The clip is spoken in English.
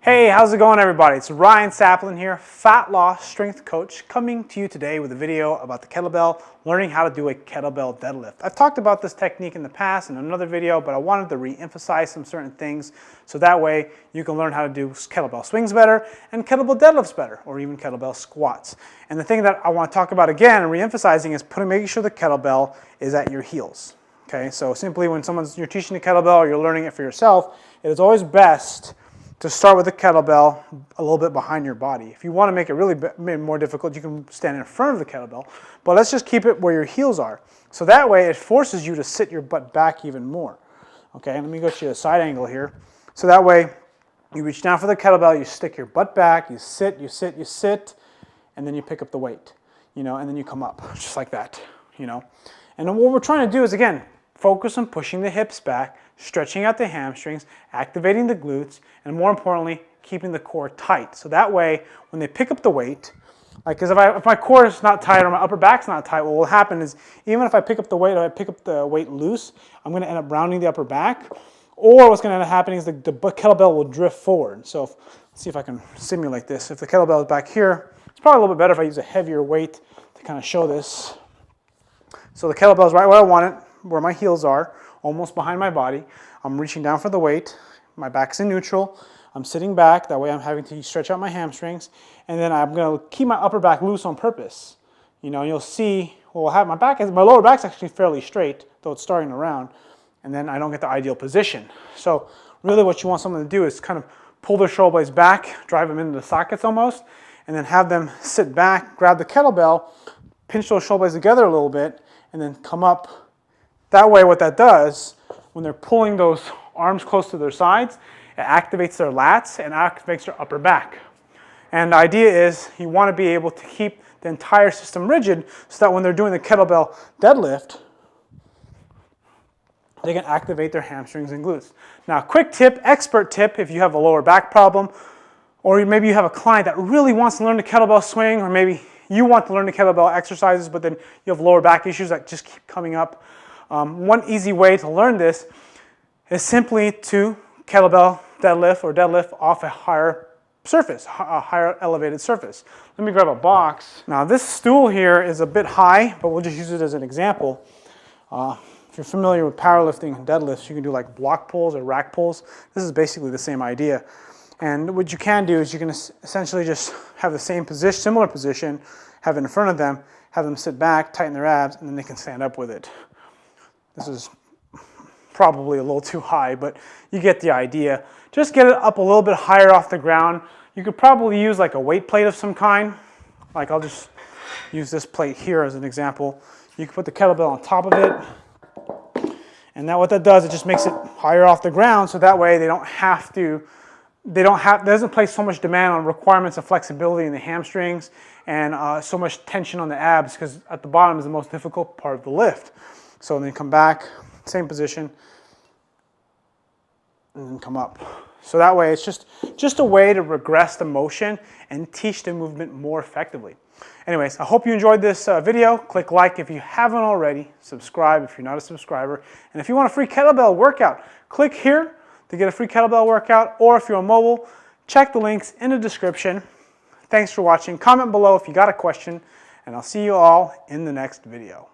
Hey, how's it going everybody? It's Ryan Saplin here, fat loss strength coach, coming to you today with a video about the kettlebell, learning how to do a kettlebell deadlift. I've talked about this technique in the past in another video, but I wanted to re-emphasize some certain things so that way you can learn how to do kettlebell swings better and kettlebell deadlifts better, or even kettlebell squats. And the thing that I want to talk about again and re-emphasizing is making sure the kettlebell is at your heels. Okay, so simply when you're teaching the kettlebell or you're learning it for yourself, it is always best to start with the kettlebell a little bit behind your body. If you want to make it really more difficult, you can stand in front of the kettlebell, but let's just keep it where your heels are. So that way it forces you to sit your butt back even more. Okay, let me go to a side angle here. So that way you reach down for the kettlebell, you stick your butt back, you sit, and then you pick up the weight, and then you come up, just like that, And then what we're trying to do is, again, focus on pushing the hips back, stretching out the hamstrings, activating the glutes, and more importantly, keeping the core tight. So that way, when they pick up the weight, because if my core is not tight or my upper back's not tight, what will happen is even if I pick up the weight or I pick up the weight loose, I'm going to end up rounding the upper back, or what's going to end up happening is the kettlebell will drift forward. So let's see if I can simulate this. If the kettlebell is back here, it's probably a little bit better if I use a heavier weight to kind of show this. So the kettlebell is right where I want it, where my heels are, almost behind my body. I'm reaching down for the weight. My back's in neutral. I'm sitting back. That way I'm having to stretch out my hamstrings. And then I'm going to keep my upper back loose on purpose. You'll see, well, my lower back's actually fairly straight, though it's starting to round. And then I don't get the ideal position. So really what you want someone to do is kind of pull their shoulder blades back, drive them into the sockets almost, and then have them sit back, grab the kettlebell, pinch those shoulder blades together a little bit, and then come up. That way what that does, when they're pulling those arms close to their sides, it activates their lats and activates their upper back. And the idea is you want to be able to keep the entire system rigid so that when they're doing the kettlebell deadlift, they can activate their hamstrings and glutes. Now, quick tip, expert tip, if you have a lower back problem, or maybe you have a client that really wants to learn the kettlebell swing, or maybe you want to learn the kettlebell exercises, but then you have lower back issues that just keep coming up. One easy way to learn this is simply to kettlebell deadlift or deadlift off a higher surface, a higher elevated surface. Let me grab a box. Now this stool here is a bit high, but we'll just use it as an example. If you're familiar with powerlifting and deadlifts, you can do like block pulls or rack pulls. This is basically the same idea. And what you can do is you can essentially just have the same position, similar position, have it in front of them, have them sit back, tighten their abs, and then they can stand up with it. This is probably a little too high, but you get the idea. Just get it up a little bit higher off the ground. You could probably use like a weight plate of some kind. Like I'll just use this plate here as an example. You can put the kettlebell on top of it. And now what that does, it just makes it higher off the ground so that way it doesn't place so much demand on requirements of flexibility in the hamstrings and so much tension on the abs, because at the bottom is the most difficult part of the lift. So then come back, same position, and then come up. So that way it's just a way to regress the motion and teach the movement more effectively. Anyways, I hope you enjoyed this video. Click like if you haven't already. Subscribe if you're not a subscriber. And if you want a free kettlebell workout, click here to get a free kettlebell workout. Or if you're on mobile, check the links in the description. Thanks for watching. Comment below if you got a question, and I'll see you all in the next video.